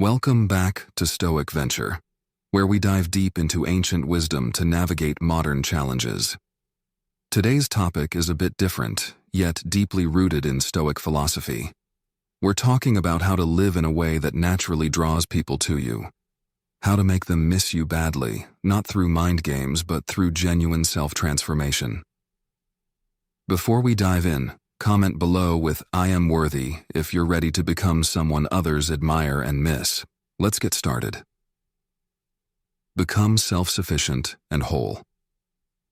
Welcome back to Stoic Venture, where we dive deep into ancient wisdom to navigate modern challenges. Today's topic is a bit different, yet deeply rooted in Stoic philosophy. We're talking about how to live in a way that naturally draws people to you. How to make them miss you badly, not through mind games, but through genuine self-transformation. Before we dive in, comment below with "I am worthy" if you're ready to become someone others admire and miss. Let's get started. Become self-sufficient and whole.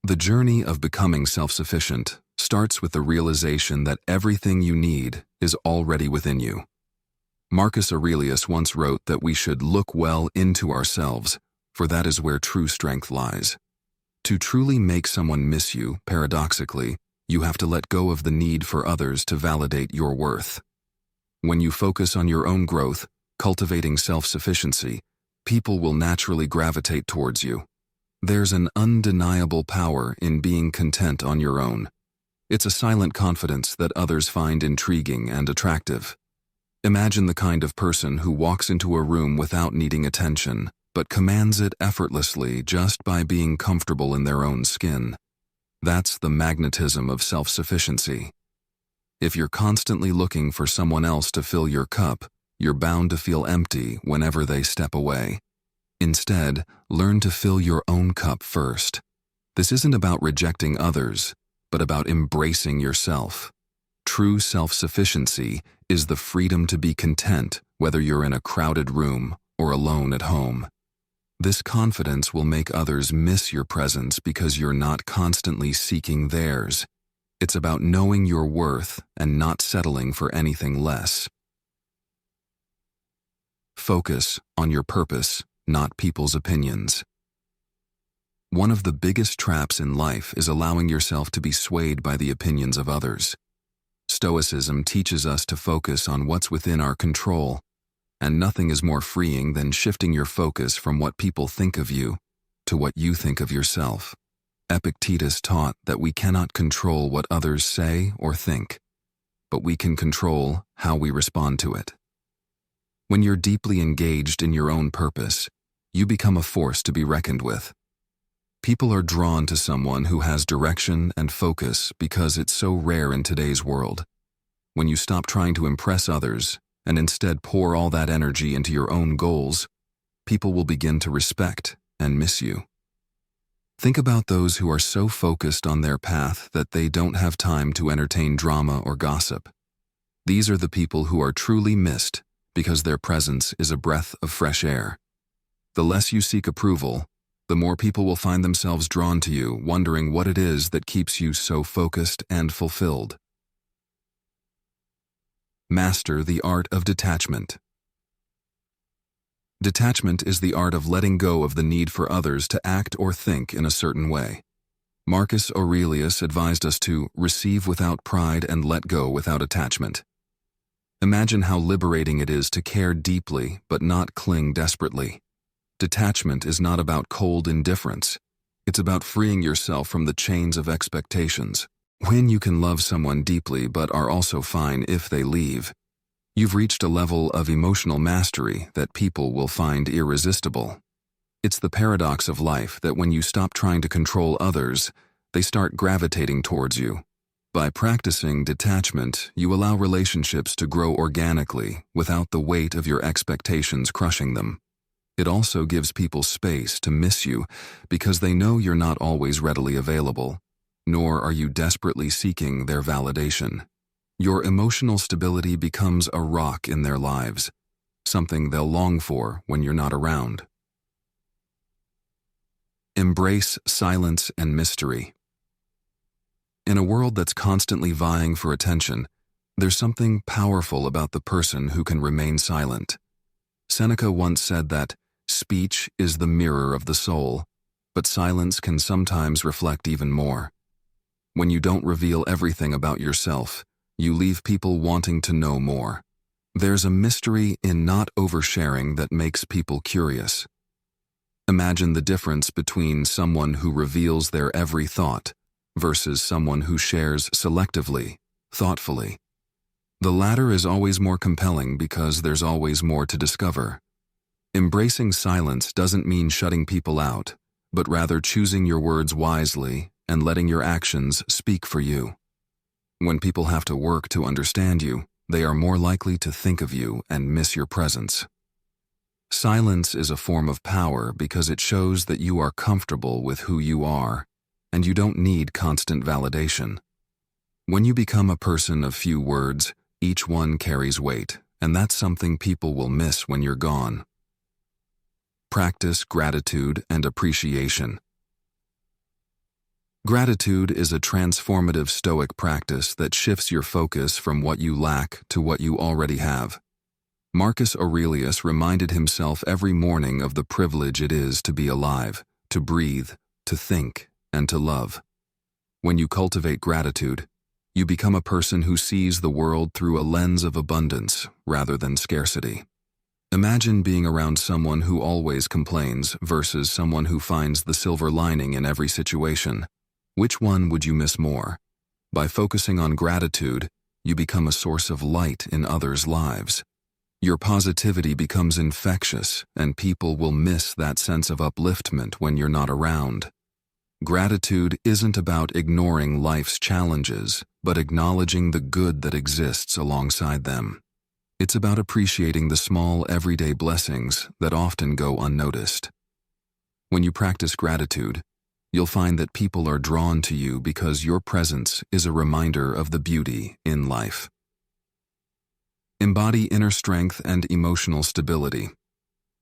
The journey of becoming self-sufficient starts with the realization that everything you need is already within you. Marcus Aurelius once wrote that we should look well into ourselves, for that is where true strength lies. To truly make someone miss you, paradoxically, you have to let go of the need for others to validate your worth. When you focus on your own growth, cultivating self-sufficiency, people will naturally gravitate towards you. There's an undeniable power in being content on your own. It's a silent confidence that others find intriguing and attractive. Imagine the kind of person who walks into a room without needing attention, but commands it effortlessly just by being comfortable in their own skin. That's the magnetism of self-sufficiency. If you're constantly looking for someone else to fill your cup, you're bound to feel empty whenever they step away. Instead, learn to fill your own cup first. This isn't about rejecting others, but about embracing yourself. True self-sufficiency is the freedom to be content whether you're in a crowded room or alone at home. This confidence will make others miss your presence because you're not constantly seeking theirs. It's about knowing your worth and not settling for anything less. Focus on your purpose, not people's opinions. One of the biggest traps in life is allowing yourself to be swayed by the opinions of others. Stoicism teaches us to focus on what's within our control, and nothing is more freeing than shifting your focus from what people think of you to what you think of yourself. Epictetus taught that we cannot control what others say or think, but we can control how we respond to it. When you're deeply engaged in your own purpose, you become a force to be reckoned with. People are drawn to someone who has direction and focus because it's so rare in today's world. When you stop trying to impress others and instead pour all that energy into your own goals, people will begin to respect and miss you. Think about those who are so focused on their path that they don't have time to entertain drama or gossip. These are the people who are truly missed because their presence is a breath of fresh air. The less you seek approval, the more people will find themselves drawn to you, wondering what it is that keeps you so focused and fulfilled. Master the art of detachment. Detachment is the art of letting go of the need for others to act or think in a certain way. Marcus Aurelius advised us to receive without pride and let go without attachment. Imagine how liberating it is to care deeply but not cling desperately. Detachment is not about cold indifference. It's about freeing yourself from the chains of expectations. When you can love someone deeply but are also fine if they leave, you've reached a level of emotional mastery that people will find irresistible. It's the paradox of life that when you stop trying to control others, they start gravitating towards you. By practicing detachment, you allow relationships to grow organically without the weight of your expectations crushing them. It also gives people space to miss you because they know you're not always readily available, nor are you desperately seeking their validation. Your emotional stability becomes a rock in their lives, something they'll long for when you're not around. Embrace silence and mystery. In a world that's constantly vying for attention, there's something powerful about the person who can remain silent. Seneca once said that speech is the mirror of the soul, but silence can sometimes reflect even more. When you don't reveal everything about yourself, you leave people wanting to know more. There's a mystery in not oversharing that makes people curious. Imagine the difference between someone who reveals their every thought versus someone who shares selectively, thoughtfully. The latter is always more compelling because there's always more to discover, Embracing silence doesn't mean shutting people out, but rather choosing your words wisely and letting your actions speak for you. When people have to work to understand you, they are more likely to think of you and miss your presence. Silence is a form of power because it shows that you are comfortable with who you are, and you don't need constant validation. When you become a person of few words, each one carries weight, and that's something people will miss when you're gone. Practice gratitude and appreciation. Gratitude is a transformative Stoic practice that shifts your focus from what you lack to what you already have. Marcus Aurelius reminded himself every morning of the privilege it is to be alive, to breathe, to think, and to love. When you cultivate gratitude, you become a person who sees the world through a lens of abundance rather than scarcity. Imagine being around someone who always complains versus someone who finds the silver lining in every situation. Which one would you miss more? By focusing on gratitude, you become a source of light in others' lives. Your positivity becomes infectious, and people will miss that sense of upliftment when you're not around. Gratitude isn't about ignoring life's challenges, but acknowledging the good that exists alongside them. It's about appreciating the small, everyday blessings that often go unnoticed. When you practice gratitude, you'll find that people are drawn to you because your presence is a reminder of the beauty in life. Embody inner strength and emotional stability.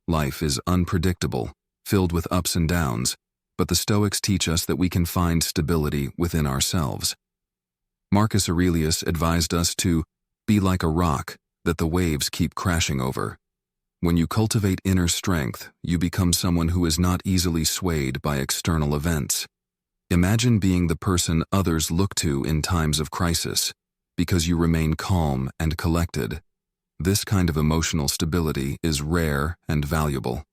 Life is unpredictable, filled with ups and downs, but the Stoics teach us that we can find stability within ourselves. Marcus Aurelius advised us to be like a rock that the waves keep crashing over. When you cultivate inner strength, you become someone who is not easily swayed by external events. Imagine being the person others look to in times of crisis, because you remain calm and collected. This kind of emotional stability is rare and valuable.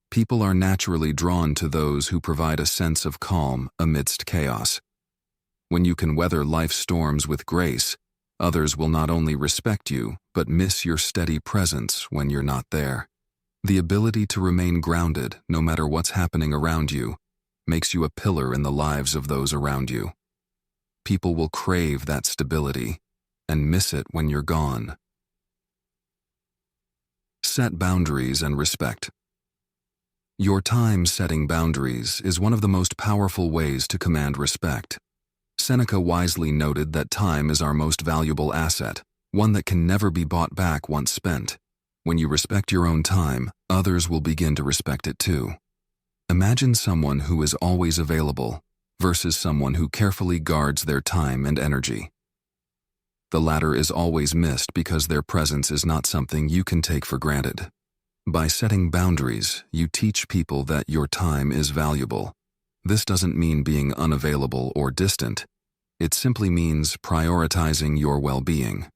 People are naturally drawn to those who provide a sense of calm amidst chaos. When you can weather life's storms with grace, others will not only respect you, but miss your steady presence when you're not there. The ability to remain grounded, no matter what's happening around you, makes you a pillar in the lives of those around you. People will crave that stability and miss it when you're gone. Set boundaries and respect. Your time setting boundaries is one of the most powerful ways to command respect. Seneca wisely noted that time is our most valuable asset, one that can never be bought back once spent. When you respect your own time, others will begin to respect it too. Imagine someone who is always available versus someone who carefully guards their time and energy. The latter is always missed because their presence is not something you can take for granted. By setting boundaries, you teach people that your time is valuable. This doesn't mean being unavailable or distant. It simply means prioritizing your well-being.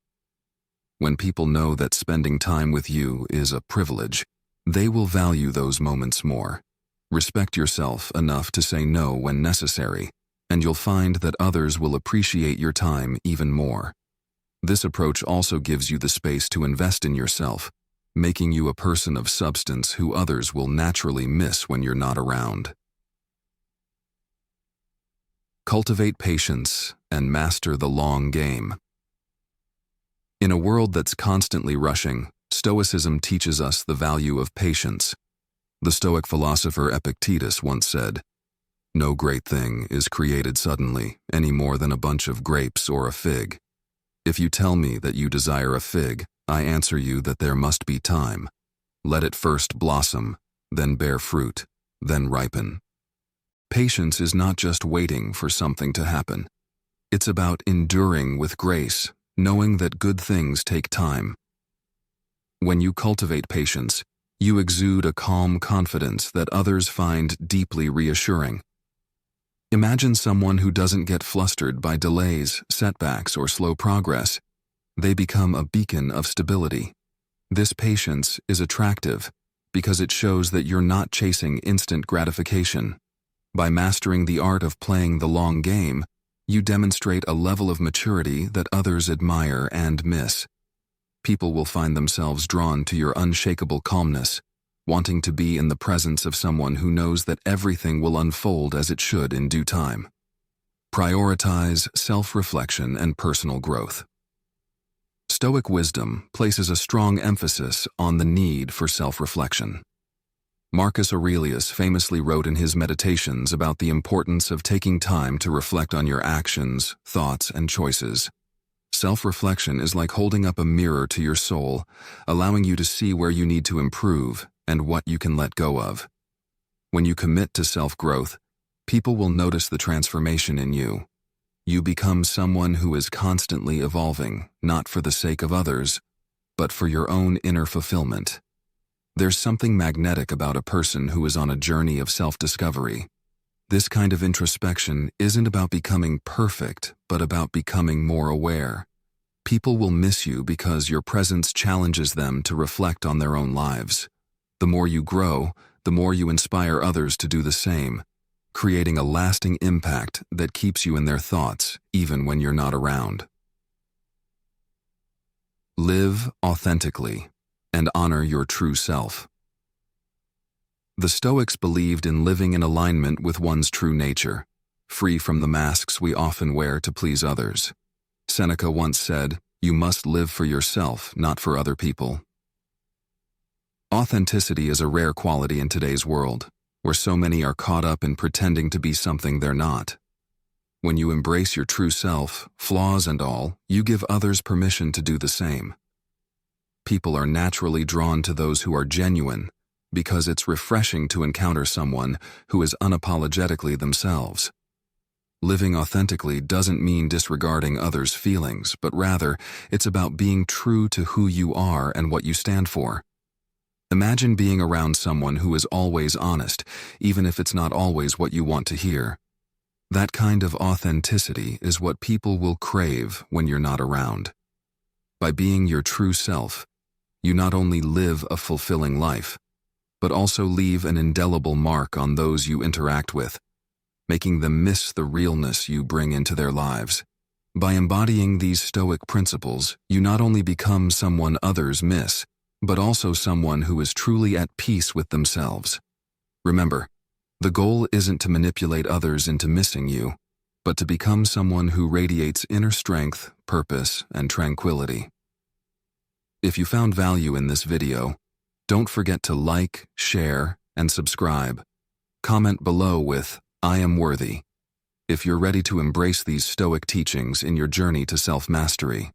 When people know that spending time with you is a privilege, they will value those moments more. Respect yourself enough to say no when necessary, and you'll find that others will appreciate your time even more. This approach also gives you the space to invest in yourself, making you a person of substance who others will naturally miss when you're not around. Cultivate patience and master the long game. In a world that's constantly rushing, Stoicism teaches us the value of patience. The Stoic philosopher Epictetus once said, "No great thing is created suddenly, any more than a bunch of grapes or a fig. If you tell me that you desire a fig, I answer you that there must be time. Let it first blossom, then bear fruit, then ripen." Patience is not just waiting for something to happen. It's about enduring with grace, knowing that good things take time. When you cultivate patience, you exude a calm confidence that others find deeply reassuring. Imagine someone who doesn't get flustered by delays, setbacks, or slow progress. They become a beacon of stability. This patience is attractive because it shows that you're not chasing instant gratification. By mastering the art of playing the long game, you demonstrate a level of maturity that others admire and miss. People will find themselves drawn to your unshakable calmness, wanting to be in the presence of someone who knows that everything will unfold as it should in due time. Prioritize self-reflection and personal growth. Stoic wisdom places a strong emphasis on the need for self-reflection. Marcus Aurelius famously wrote in his Meditations about the importance of taking time to reflect on your actions, thoughts, and choices. Self-reflection is like holding up a mirror to your soul, allowing you to see where you need to improve and what you can let go of. When you commit to self-growth, people will notice the transformation in you. You become someone who is constantly evolving, not for the sake of others, but for your own inner fulfillment. There's something magnetic about a person who is on a journey of self-discovery. This kind of introspection isn't about becoming perfect, but about becoming more aware. People will miss you because your presence challenges them to reflect on their own lives. The more you grow, the more you inspire others to do the same, creating a lasting impact that keeps you in their thoughts, even when you're not around. Live authentically and honor your true self. The Stoics believed in living in alignment with one's true nature, free from the masks we often wear to please others. Seneca once said, "You must live for yourself, not for other people." Authenticity is a rare quality in today's world, where so many are caught up in pretending to be something they're not. When you embrace your true self, flaws and all, you give others permission to do the same. People are naturally drawn to those who are genuine, because it's refreshing to encounter someone who is unapologetically themselves. Living authentically doesn't mean disregarding others' feelings, but rather, it's about being true to who you are and what you stand for. Imagine being around someone who is always honest, even if it's not always what you want to hear. That kind of authenticity is what people will crave when you're not around. By being your true self, you not only live a fulfilling life, but also leave an indelible mark on those you interact with, making them miss the realness you bring into their lives. By embodying these Stoic principles, you not only become someone others miss, but also someone who is truly at peace with themselves. Remember, the goal isn't to manipulate others into missing you, but to become someone who radiates inner strength, purpose, and tranquility. If you found value in this video, don't forget to like, share, and subscribe. Comment below with, "I am worthy," if you're ready to embrace these Stoic teachings in your journey to self-mastery.